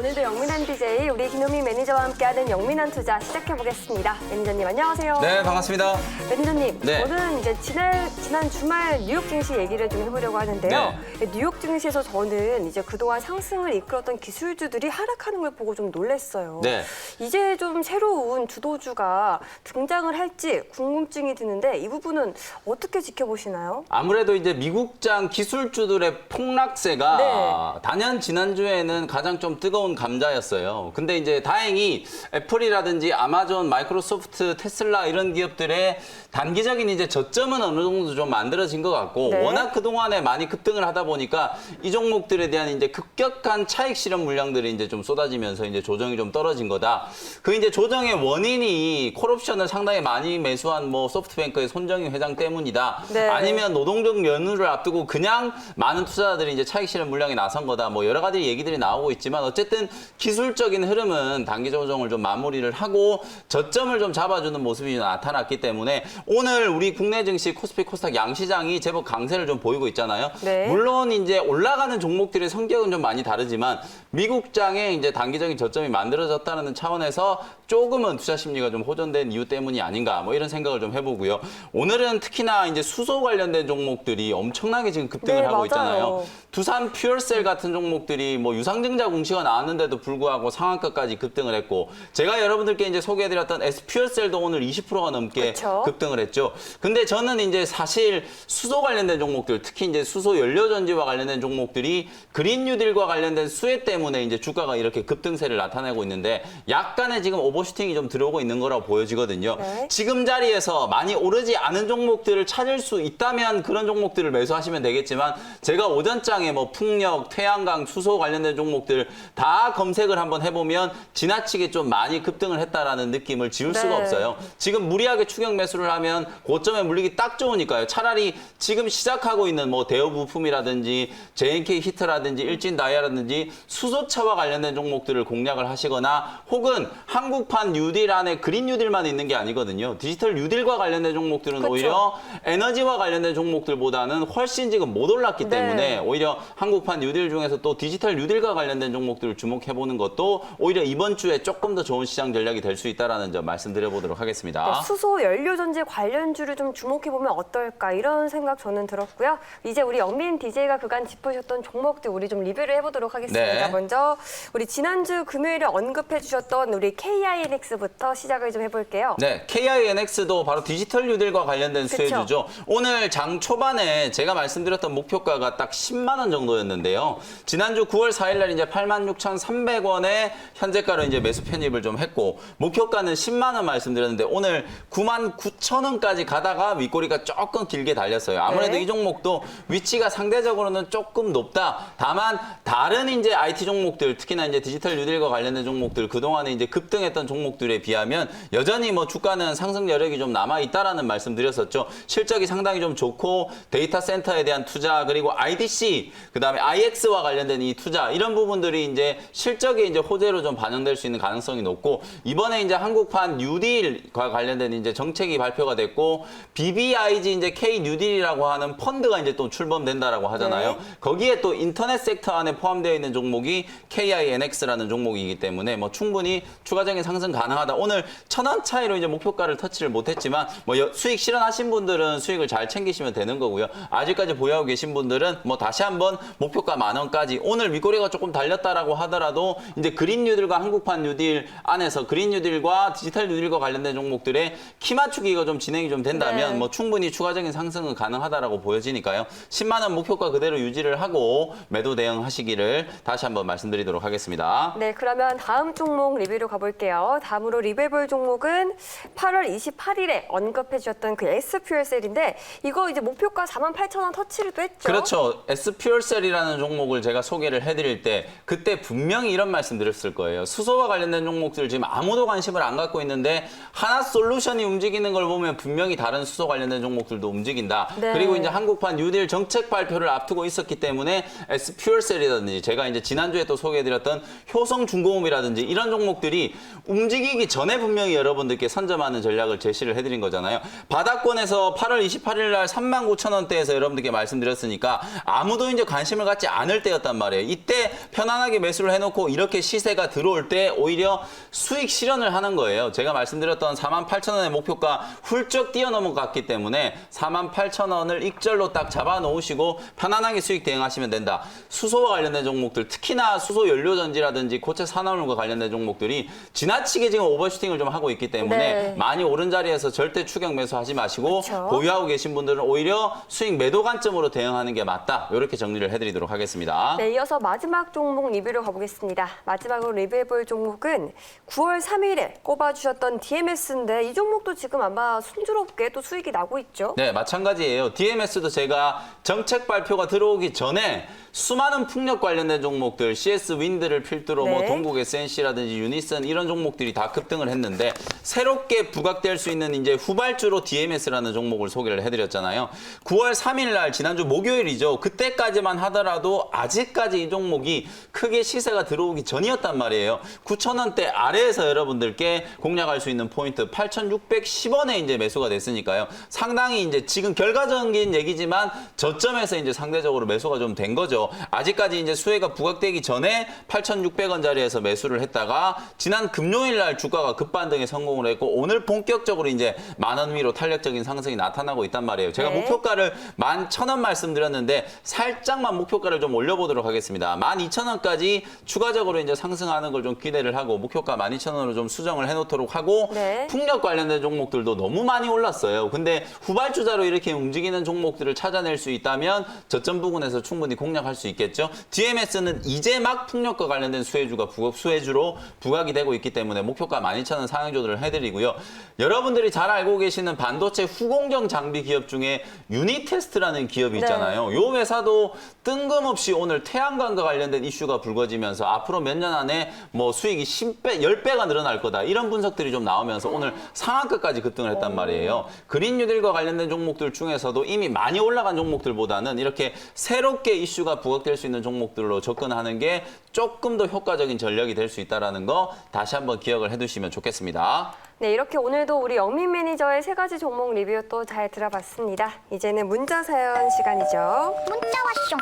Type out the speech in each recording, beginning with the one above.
오늘도 영민한 DJ 우리 김효민 매니저와 함께하는 영민한 투자 시작해보겠습니다. 매니저님 안녕하세요. 네, 반갑습니다. 매니저님, 네. 저는 이제 지난 주말 뉴욕 증시 얘기를 좀 해보려고 하는데요. 뉴욕 증시에서 저는 이제 그동안 상승을 이끌었던 기술주들이 하락하는 걸 보고 좀 놀랐어요. 네. 이제 좀 새로운 주도주가 등장을 할지 궁금증이 드는데 이 부분은 어떻게 지켜보시나요? 아무래도 이제 미국장 기술주들의 폭락세가 단연 지난주에는 가장 좀 뜨거운 감자였어요. 근데 이제 다행히 애플이라든지 아마존, 마이크로소프트, 테슬라 이런 기업들의 단기적인 이제 저점은 어느 정도 좀 만들어진 것 같고 워낙 그동안에 많이 급등을 하다 보니까 이 종목들에 대한 이제 급격한 차익 실현 물량들이 이제 좀 쏟아지면서 이제 조정이 좀 떨어진 거다. 그 이제 조정의 원인이 콜옵션을 상당히 많이 매수한 뭐 소프트뱅크의 손정희 회장 때문이다. 아니면 노동적 연휴를 앞두고 그냥 많은 투자자들이 이제 차익 실현 물량이 나선 거다. 뭐 여러 가지 얘기들이 나오고 있지만 어쨌든 기술적인 흐름은 단기 조정을 좀 마무리를 하고 저점을 좀 잡아주는 모습이 나타났기 때문에 오늘 우리 국내 증시 코스피 코스닥 양시장이 제법 강세를 좀 보이고 있잖아요. 물론 이제 올라가는 종목들의 성격은 좀 많이 다르지만 미국장에 이제 단기적인 저점이 만들어졌다는 차원에서 조금은 투자 심리가 좀 호전된 이유 때문이 아닌가 뭐 이런 생각을 좀 해보고요. 오늘은 특히나 이제 수소 관련된 종목들이 엄청나게 지금 급등을 하고 있잖아요. 두산 퓨얼셀 같은 종목들이 뭐 유상증자 공시가 나왔는데도 불구하고 상한가까지 급등을 했고 제가 여러분들께 이제 소개해드렸던 S퓨얼셀도 오늘 20%가 넘게 급등을 했죠. 근데 저는 이제 사실 수소 관련된 종목들, 특히 이제 수소 연료전지와 관련된 종목들이 그린 뉴딜과 관련된 수혜 때문에 이제 주가가 이렇게 급등세를 나타내고 있는데 약간의 지금 오버슈팅이 좀 들어오고 있는 거라고 보여지거든요. 지금 자리에서 많이 오르지 않은 종목들을 찾을 수 있다면 그런 종목들을 매수하시면 되겠지만 제가 오전장에 뭐 풍력, 태양광, 수소 관련된 종목들 다 검색을 한번 해보면 지나치게 좀 많이 급등을 했다라는 느낌을 지울 수가 없어요. 지금 무리하게 추격 매수를 하면 고점에 물리기 딱 좋으니까요. 차라리 지금 시작하고 있는 뭐 대우부품이라든지 JNK 히트라든지 일진다이아라든지 수소차와 관련된 종목들을 공략을 하시거나 혹은 한국판 뉴딜 안에 그린 뉴딜만 있는 게 아니거든요. 디지털 뉴딜과 관련된 종목들은 오히려 에너지와 관련된 종목들보다는 훨씬 지금 못 올랐기 때문에 오히려 한국판 뉴딜 중에서 또 디지털 뉴딜과 관련된 종목들을 주목해보는 것도 오히려 이번 주에 조금 더 좋은 시장 전략이 될 수 있다는 점 말씀드려보도록 하겠습니다. 수소 연료전지 관련주를 좀 주목해보면 어떨까 이런 생각 저는 들었고요. 이제 우리 영민 DJ가 그간 짚으셨던 종목들 우리 좀 리뷰를 해보도록 하겠습니다. 먼저 우리 지난주 금요일에 언급해주셨던 우리 KINX부터 시작을 좀 해볼게요. 네, KINX도 바로 디지털 뉴딜과 관련된 수혜주죠. 오늘 장 초반에 제가 말씀드렸던 목표가가 딱 10만 원 정도였는데요. 지난주 9월 4일 날 이제 86,300원에 현재가로 이제 매수 편입을 좀 했고 목표가는 10만 원 말씀드렸는데 오늘 99,000원까지 가다가 윗꼬리가 조금 길게 달렸어요. 아무래도 이 종목도 위치가 상대적으로는 조금 높다. 다만 다른 이제 IT 종목들 특히나 이제 디지털 뉴딜과 관련된 종목들 그동안에 이제 급등했던 종목들에 비하면 여전히 뭐 주가는 상승 여력이 좀 남아 있다라는 말씀드렸었죠. 실적이 상당히 좀 좋고 데이터 센터에 대한 투자 그리고 IDC 그다음에 IX와 관련된 이 투자 이런 부분들이 이제 실적에 이제 호재로 좀 반영될 수 있는 가능성이 높고 이번에 이제 한국판 뉴딜과 관련된 이제 정책이 발표가 됐고 BBIG 이제 K 뉴딜이라고 하는 펀드가 이제 또 출범된다라고 하잖아요. 거기에 또 인터넷 섹터 안에 포함되어 있는 종목이 KINX라는 종목이기 때문에 뭐 충분히 추가적인 상승 가능하다. 오늘 1,000원 차이로 이제 목표가를 터치를 못했지만 뭐 수익 실현하신 분들은 수익을 잘 챙기시면 되는 거고요. 아직까지 보유하고 계신 분들은 뭐 다시 한번 목표가 10,000원까지 오늘 윗꼬리가 조금 달렸다라고 하더라도 이제 그린 뉴딜과 한국판 뉴딜 안에서 그린 뉴딜과 디지털 뉴딜과 관련된 종목들의 키 맞추기가 좀 진행이 좀 된다면 뭐 충분히 추가적인 상승은 가능하다라고 보여지니까요. 10만 원 목표가 그대로 유지를 하고 매도 대응하시기를 다시 한번 말씀드리도록 하겠습니다. 네, 그러면 다음 종목 리뷰로 가볼게요. 다음으로 리뷰해볼 종목은 8월 28일에 언급해 주셨던 그 S퓨얼셀인데 이거 이제 목표가 48,000원 터치를 또 했죠? 그렇죠. S퓨얼셀이라는 종목을 제가 소개를 해드릴 때 그때 분명히 이런 말씀 드렸을 거예요. 수소와 관련된 종목들 지금 아무도 관심을 안 갖고 있는데 하나솔루션이 움직이는 걸 보면 분명히 다른 수소 관련된 종목들도 움직인다. 그리고 이제 한국판 뉴딜 정책 발표를 앞두고 있었기 때문에 S퓨얼셀이라든지 제가 이제 지난주에 또 소개해드렸던 효성중공업이라든지 이런 종목들이 움직이기 전에 분명히 여러분들께 선점하는 전략을 제시를 해드린 거잖아요. 바닥권에서 8월 28일 날 39,000원대에서 여러분들께 말씀드렸으니까 아무도 이제 관심을 갖지 않을 때였단 말이에요. 이때 편안하게 매수를 해놓고 이렇게 시세가 들어올 때 오히려 수익 실현을 하는 거예요. 제가 말씀드렸던 48,000원의 목표가 훌쩍 뛰어넘어갔기 때문에 48,000원을 익절로 딱 잡아놓으시고 편안하게 수익 대응하시면 된다. 수소와 관련된 종목들, 특히나 수소 연료전지라든지 고체 산화물과 관련된 종목들이 지나치게 지금 오버슈팅을 좀 하고 있기 때문에 네. 많이 오른 자리에서 절대 추격 매수하지 마시고 그렇죠. 보유하고 계신 분들은 오히려 수익 매도 관점으로 대응하는 게 맞다. 이렇게 정리를 해드리도록 하겠습니다. 네, 이어서 마지막 종목 리뷰로 가보겠습니다. 마지막으로 리뷰해볼 종목은 9월 3일에 꼽아주셨던 DMS인데 이 종목도 지금 아마 순조롭게 또 수익이 나고 있죠. 네, 마찬가지예요. DMS도 제가 정책 발표가 들어오기 전에 수많은 풍력 관련된 종목들, CS 윈드를 필두로 뭐 네. 동국 SNC라든지 유니슨 이런 종목들이 다 급등을 했는데 새롭게 부각될 수 있는 이제 후발주로 DMS라는 종목을 소개를 해드렸잖아요. 9월 3일 날 지난주 목요일이죠. 그때까지만 하더라도 아직까지 이 종목이 크게 시세가 들어오기 전이었단 말이에요. 9,000원대 아래에서 여러분들께 공략할 수 있는 포인트 8,610원에 이제 매수가 됐으니까요. 상당히 이제 지금 결과적인 얘기지만 저점에서 이제 상대적으로 매수가 좀 된 거죠. 아직까지 이제 수혜가 부각되기 전에 8,600원 자리에서 매수를 했다가 지난 금요일 날 주가가 급반등에 성공을 했고 오늘 본격적으로 이제 10,000원 위로 탄력적인 상승이 나타나고 있단 말이에요. 제가 네. 목표가를 11,000원 말씀드렸는데 살짝만 목표가를 좀 올려보도록 하겠습니다. 12,000원까지 추가적으로 이제 상승하는 걸 좀 기대를 하고 목표가 12,000원으로 좀 수정을 해놓도록 하고 네. 풍력 관련된 종목들도 너무 많이 올랐어요. 근데 후발주자로 이렇게 움직이는 종목들을 찾아낼 수 있다면 저점 부근에서 충분히 공략할 수 있겠죠. DMS는 이제 막 풍력과 관련된 수혜주로 부각이 되고 있기 때문에 목표가 12,000원 상향 조절을 해드리고요. 여러분들이 잘 알고 계시는 반도체 후공정 장비 기업 중에 유니테스트라는 기업이 있잖아요. 이 회사도 뜬금없이 오늘 태양광과 관련된 이슈가 불거지면서 앞으로 몇 년 안에 뭐 수익이 10배, 10배가 늘어날 거다. 이런 분석들이 좀 나오면서 오늘 상한가까지 급등을 했단 말이에요. 그린 뉴딜과 관련된 종목들 중에서도 이미 많이 올라간 종목들보다는 이렇게 새롭게 이슈가 부각될 수 있는 종목들로 접근하는 게 조금 더 효과적인 전략이 될 수 있다는 거 다시 한번 기억을 해두시면 좋겠습니다. 네, 이렇게 오늘도 우리 영민 매니저의 3가지 종목 리뷰 또 잘 들어봤습니다. 이제는 문자 사연 시간이죠. 문자 왔쇼.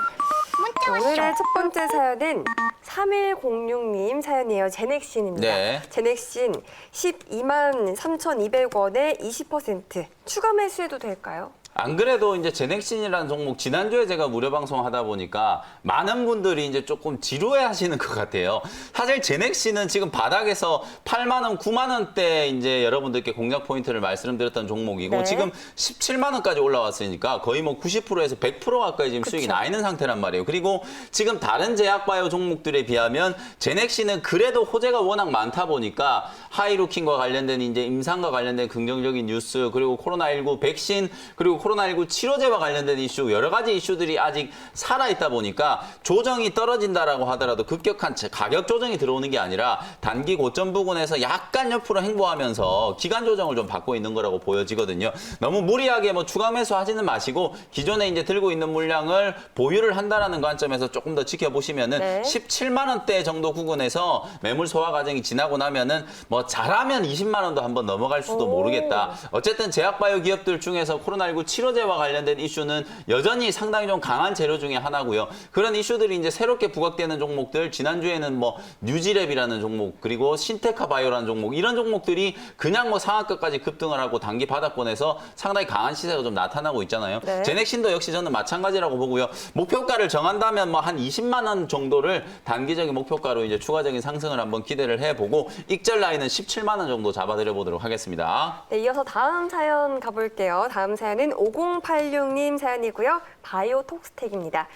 문자 왔쇼. 오늘의 첫 번째 사연은 3106님 사연이에요. 제넥신입니다. 네. 제넥신 12만 3,200원에 20% 추가 매수해도 될까요? 안 그래도 이제 제넥신이라는 종목 지난주에 제가 무료 방송하다 보니까 많은 분들이 이제 조금 지루해 하시는 것 같아요. 사실 제넥신은 지금 바닥에서 8만 원, 9만 원대 이제 여러분들께 공략 포인트를 말씀드렸던 종목이고 네. 지금 17만 원까지 올라왔으니까 거의 뭐 90%에서 100% 가까이 지금 수익이 나 있는 상태란 말이에요. 그리고 지금 다른 제약바이오 종목들에 비하면 제넥신은 그래도 호재가 워낙 많다 보니까 하이루킨과 관련된 이제 임상과 관련된 긍정적인 뉴스 그리고 코로나19 백신 그리고 코로나19 치료제와 관련된 이슈 여러 가지 이슈들이 아직 살아있다 보니까 조정이 떨어진다라고 하더라도 급격한 가격 조정이 들어오는 게 아니라 단기 고점 부근에서 약간 옆으로 행보하면서 기간 조정을 좀 받고 있는 거라고 보여지거든요. 너무 무리하게 뭐 추가 매수하지는 마시고 기존에 이제 들고 있는 물량을 보유를 한다라는 관점에서 조금 더 지켜보시면은 네. 17만 원대 정도 구간에서 매물 소화 과정이 지나고 나면은 뭐 잘하면 20만 원도 한번 넘어갈 수도 모르겠다. 어쨌든 제약바이오 기업들 중에서 코로나19 치료제와 관련된 이슈는 여전히 상당히 좀 강한 재료 중에 하나고요. 그런 이슈들이 이제 새롭게 부각되는 종목들 지난주에는 뭐 뉴지랩이라는 종목 그리고 신테카 바이오라는 종목 이런 종목들이 그냥 뭐 상한가까지 급등을 하고 단기 바닥권에서 상당히 강한 시세가 좀 나타나고 있잖아요. 네. 제넥신도 역시 저는 마찬가지라고 보고요. 목표가를 정한다면 뭐 한 20만 원 정도를 단기적인 목표가로 이제 추가적인 상승을 한번 기대를 해보고 익절 라인은 17만 원 정도 잡아드려 보도록 하겠습니다. 네, 이어서 다음 사연 가볼게요. 다음 사연은 5086님 사연이고요. 바이오톡스텍입니다.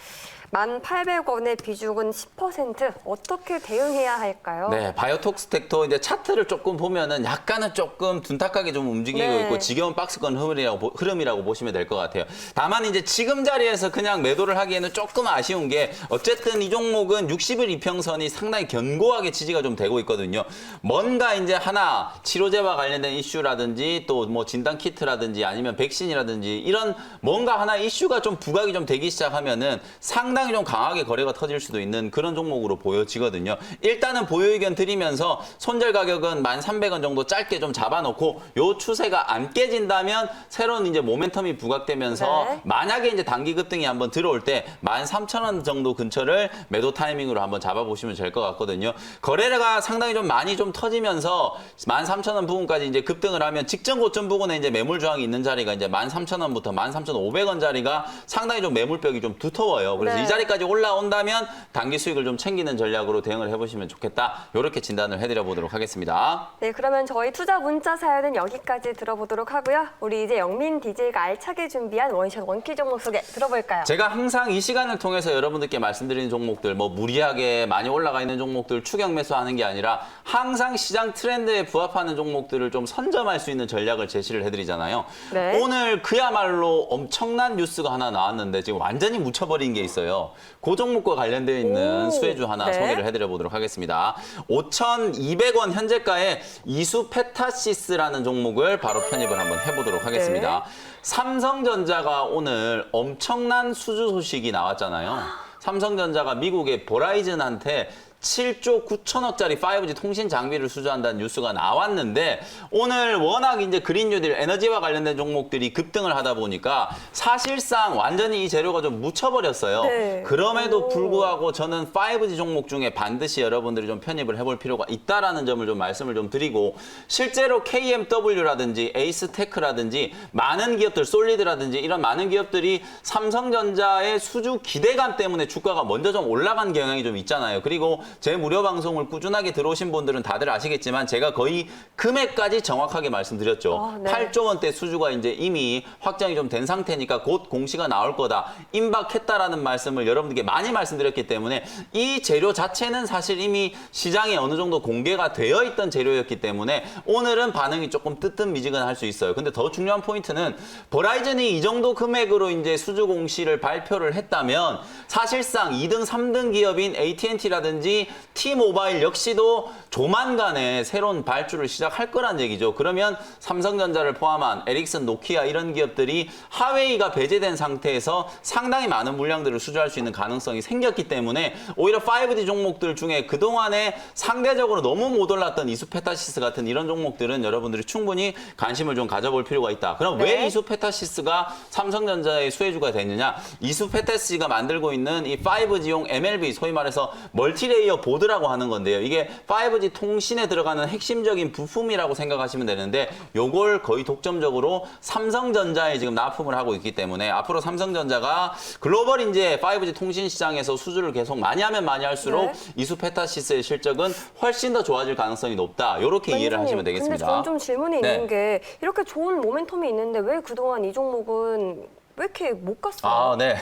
1,800원의 비중은 10% 어떻게 대응해야 할까요? 네, 바이오톡스텍도 이제 차트를 조금 보면은 약간은 조금 둔탁하게 좀 움직이고 네. 있고 지겨운 박스권 흐름이라고 보시면 될 것 같아요. 다만 이제 지금 자리에서 그냥 매도를 하기에는 조금 아쉬운 게 어쨌든 이 종목은 60일 이평선이 상당히 견고하게 지지가 좀 되고 있거든요. 뭔가 이제 하나 치료제와 관련된 이슈라든지 또 뭐 진단 키트라든지 아니면 백신이라든지 이런 뭔가 하나 이슈가 좀 부각이 좀 되기 시작하면은 상당히 상당히 좀 강하게 거래가 터질 수도 있는 그런 종목으로 보여지거든요. 일단은 보유 의견 드리면서 손절 가격은 1,300원 정도 짧게 좀 잡아놓고 요 추세가 안 깨진다면 새로운 이제 모멘텀이 부각되면서 네. 만약에 이제 단기 급등이 한번 들어올 때 13,000원 정도 근처를 매도 타이밍으로 한번 잡아보시면 될 것 같거든요. 거래가 상당히 좀 많이 좀 터지면서 13,000원 부근까지 이제 급등을 하면 직전 고점 부근에 이제 매물 저항이 있는 자리가 이제 13,000원부터 13,500원 자리가 상당히 좀 매물벽이 좀 두터워요. 그래서 네. 이 자리까지 올라온다면 단기 수익을 좀 챙기는 전략으로 대응을 해보시면 좋겠다. 이렇게 진단을 해드려 보도록 하겠습니다. 네, 그러면 저희 투자 문자 사연은 여기까지 들어보도록 하고요. 우리 이제 영민 DJ가 알차게 준비한 원샷 원키 종목 소개 들어볼까요? 제가 항상 이 시간을 통해서 여러분들께 말씀드리는 종목들, 뭐 무리하게 많이 올라가 있는 종목들 추격 매수하는 게 아니라 항상 시장 트렌드에 부합하는 종목들을 좀 선점할 수 있는 전략을 제시를 해드리잖아요. 네. 오늘 그야말로 엄청난 뉴스가 하나 나왔는데 지금 완전히 묻혀버린 게 있어요. 그 종목과 관련되어 있는 오, 수혜주 하나 네. 소개를 해드려 보도록 하겠습니다. 5,200원 현재가의 이수페타시스라는 종목을 바로 편입을 한번 해보도록 하겠습니다. 네. 삼성전자가 오늘 엄청난 수주 소식이 나왔잖아요. 삼성전자가 미국의 보라이즌한테 7조 9천억짜리 5G 통신 장비를 수주한다는 뉴스가 나왔는데 오늘 워낙 이제 그린 뉴딜 에너지와 관련된 종목들이 급등을 하다 보니까 사실상 완전히 이 재료가 좀 묻혀버렸어요. 네. 그럼에도 오. 불구하고 저는 5G 종목 중에 반드시 여러분들이 좀 편입을 해볼 필요가 있다라는 점을 좀 말씀을 좀 드리고 실제로 KMW라든지 에이스테크라든지 많은 기업들, 솔리드라든지 이런 많은 기업들이 삼성전자의 수주 기대감 때문에 주가가 먼저 좀 올라간 경향이 좀 있잖아요. 그리고 제 무료 방송을 꾸준하게 들어오신 분들은 다들 아시겠지만 제가 거의 금액까지 정확하게 말씀드렸죠. 네. 8조 원대 수주가 이제 이미 확정이 좀 된 상태니까 곧 공시가 나올 거다. 임박했다라는 말씀을 여러분들께 많이 말씀드렸기 때문에 이 재료 자체는 사실 이미 시장에 어느 정도 공개가 되어 있던 재료였기 때문에 오늘은 반응이 조금 뜨뜻미지근할 수 있어요. 근데 더 중요한 포인트는 버라이즌이 이 정도 금액으로 이제 수주 공시를 발표를 했다면 사실상 2등, 3등 기업인 AT&T라든지 T모바일 역시도 조만간에 새로운 발주를 시작할 거란 얘기죠. 그러면 삼성전자를 포함한 에릭슨, 노키아 이런 기업들이 하웨이가 배제된 상태에서 상당히 많은 물량들을 수주할 수 있는 가능성이 생겼기 때문에 오히려 5G 종목들 중에 그동안에 상대적으로 너무 못 올랐던 이수페타시스 같은 이런 종목들은 여러분들이 충분히 관심을 좀 가져볼 필요가 있다. 그럼 네. 왜 이수페타시스가 삼성전자의 수혜주가 됐느냐? 이수페타시스가 만들고 있는 이 5G용 MLB, 소위 말해서 멀티레이어 보드라고 하는 건데요. 이게 5G 통신에 들어가는 핵심적인 부품이라고 생각하시면 되는데 요걸 거의 독점적으로 삼성전자에 지금 납품을 하고 있기 때문에 앞으로 삼성전자가 글로벌 이제 5G 통신 시장에서 수주를 계속 많이 하면 많이 할수록 네. 이수페타시스의 실적은 훨씬 더 좋아질 가능성이 높다. 이렇게 이해를 하시면 되겠습니다. 근데 저는 좀 질문이 네. 있는 게 이렇게 좋은 모멘텀이 있는데 왜 그동안 이 종목은 왜 이렇게 못 갔어요? 아, 네.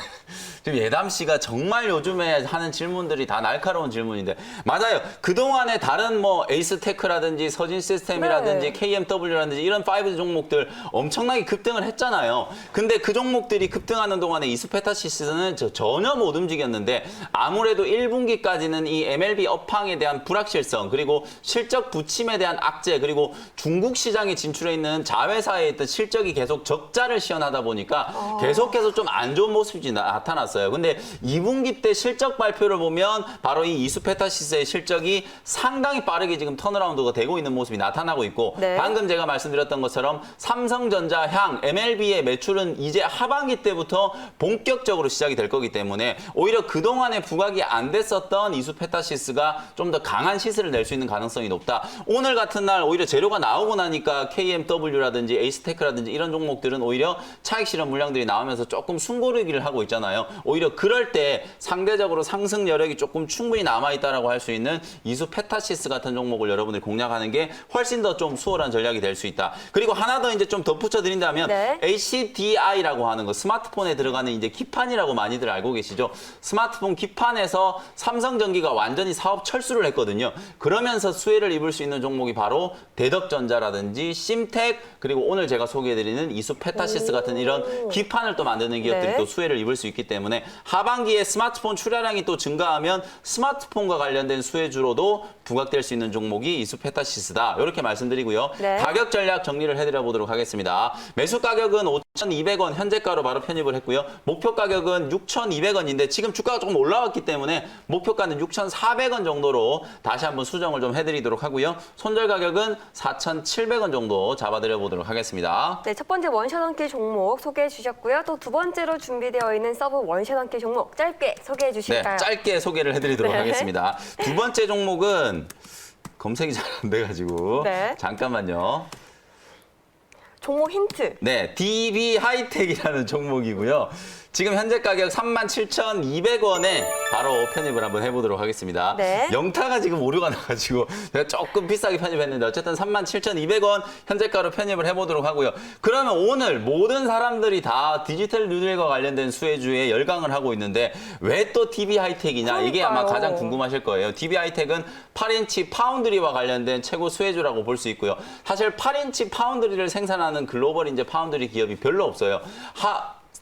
지금 예담 씨가 정말 요즘에 하는 질문들이 다 날카로운 질문인데 맞아요. 그동안에 다른 뭐 에이스테크라든지 서진 시스템이라든지 네. KMW라든지 이런 5G 종목들 엄청나게 급등을 했잖아요. 근데 그 종목들이 급등하는 동안에 이수페타시스는 전혀 못 움직였는데 아무래도 1분기까지는 이 MLB 업황에 대한 불확실성 그리고 실적 부침에 대한 악재 그리고 중국 시장에 진출해 있는 자회사에 있던 실적이 계속 적자를 시현하다 보니까 계속해서 좀 안 좋은 모습이 나타났어요. 근데 2분기 때 실적 발표를 보면 바로 이 이수페타시스의 실적이 상당히 빠르게 지금 턴어라운드가 되고 있는 모습이 나타나고 있고 네. 방금 제가 말씀드렸던 것처럼 삼성전자 향 MLB의 매출은 이제 하반기 때부터 본격적으로 시작이 될 거기 때문에 오히려 그동안에 부각이 안 됐었던 이수페타시스가 좀 더 강한 시세를 낼 수 있는 가능성이 높다. 오늘 같은 날 오히려 재료가 나오고 나니까 KMW라든지 에이스테크라든지 이런 종목들은 오히려 차익 실현 물량들이 나오면서 조금 숨고르기를 하고 있잖아요. 오히려 그럴 때 상대적으로 상승 여력이 조금 충분히 남아있다라고 할 수 있는 이수페타시스 같은 종목을 여러분들이 공략하는 게 훨씬 더 좀 수월한 전략이 될 수 있다. 그리고 하나 더 이제 좀 덧붙여 드린다면 네. HDI라고 하는 거 스마트폰에 들어가는 이제 기판이라고 많이들 알고 계시죠. 스마트폰 기판에서 삼성전기가 완전히 사업 철수를 했거든요. 그러면서 수혜를 입을 수 있는 종목이 바로 대덕전자라든지 심텍 그리고 오늘 제가 소개해드리는 이수페타시스 같은 이런 기판을 또 만드는 기업들이 네. 또 수혜를 입을 수 있기 때문에 하반기에 스마트폰 출하량이 또 증가하면 스마트폰과 관련된 수혜주로도 부각될 수 있는 종목이 이수페타시스다. 이렇게 말씀드리고요. 네. 가격 전략 정리를 해드려 보도록 하겠습니다. 매수 가격은 6,200원 현재가로 바로 편입을 했고요. 목표 가격은 6,200원인데 지금 주가가 조금 올라왔기 때문에 목표가는 6,400원 정도로 다시 한번 수정을 좀 해드리도록 하고요. 손절 가격은 4,700원 정도 잡아드려 보도록 하겠습니다. 네, 첫 번째 원샷 원킬 종목 소개해 주셨고요. 또 두 번째로 준비되어 있는 서브 원샷 원킬 종목 짧게 소개해 주실까요? 네, 짧게 소개를 해드리도록 네. 하겠습니다. 두 번째 종목은 검색이 잘 안 돼가지고 네. 잠깐만요. 종목 힌트. 네, DB 하이텍이라는 종목이고요. 지금 현재 가격 37,200원에 바로 편입을 한번 해보도록 하겠습니다. 네. 영타가 지금 오류가 나가지고 제가 조금 비싸게 편입했는데 어쨌든 37,200원 현재가로 편입을 해보도록 하고요. 그러면 오늘 모든 사람들이 다 디지털 뉴딜과 관련된 수혜주에 열광을 하고 있는데 왜 또 DB 하이텍이냐? 이게 아마 그러니까요. 가장 궁금하실 거예요. DB 하이텍은 8인치 파운드리와 관련된 최고 수혜주라고 볼 수 있고요. 사실 8인치 파운드리를 생산하는 글로벌 이제 파운드리 기업이 별로 없어요.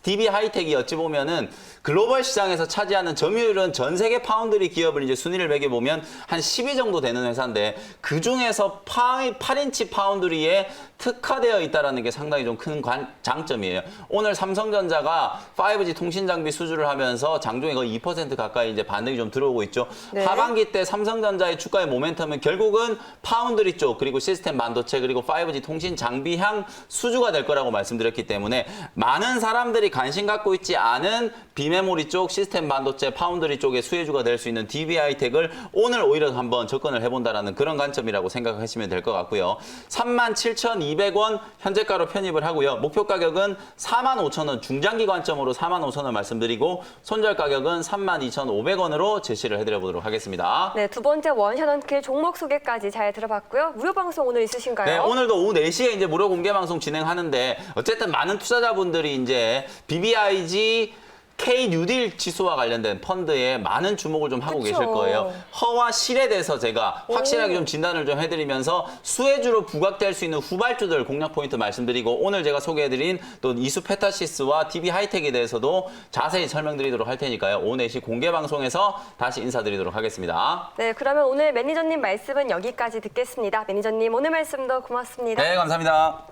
DB 하이텍이 어찌 보면은 글로벌 시장에서 차지하는 점유율은 전 세계 파운드리 기업을 이제 순위를 매겨보면 한 10위 정도 되는 회사인데 그 중에서 8인치 파운드리에 특화되어 있다는 게 상당히 좀 큰 장점이에요. 오늘 삼성전자가 5G 통신 장비 수주를 하면서 장중에 거의 2% 가까이 이제 반등이 좀 들어오고 있죠. 네. 하반기 때 삼성전자의 주가의 모멘텀은 결국은 파운드리 쪽 그리고 시스템 반도체 그리고 5G 통신 장비향 수주가 될 거라고 말씀드렸기 때문에 많은 사람들이 관심 갖고 있지 않은 비메모리 쪽, 시스템 반도체, 파운드리 쪽의 수혜주가 될 수 있는 DB 하이텍을 오늘 오히려 한번 접근을 해본다라는 그런 관점이라고 생각하시면 될 것 같고요. 37,200원 현재가로 편입을 하고요. 목표 가격은 45,000원, 중장기 관점으로 45,000원 말씀드리고 손절 가격은 32,500원으로 제시를 해드려보도록 하겠습니다. 네, 두 번째 원샷 원킬 종목 소개까지 잘 들어봤고요. 무료 방송 오늘 있으신가요? 네, 오늘도 오후 4시에 이제 무료 공개 방송 진행하는데 어쨌든 많은 투자자분들이 이제 BBIG K 뉴딜 지수와 관련된 펀드에 많은 주목을 좀 하고 그쵸. 계실 거예요. 허와 실에 대해서 제가 확실하게 좀 진단을 좀 해드리면서 수혜주로 부각될 수 있는 후발주들 공략 포인트 말씀드리고 오늘 제가 소개해드린 또 이수 페타시스와 DB 하이텍에 대해서도 자세히 설명드리도록 할 테니까요. 오후 4시 공개 방송에서 다시 인사드리도록 하겠습니다. 네, 그러면 오늘 매니저님 말씀은 여기까지 듣겠습니다. 매니저님 오늘 말씀도 고맙습니다. 네, 감사합니다.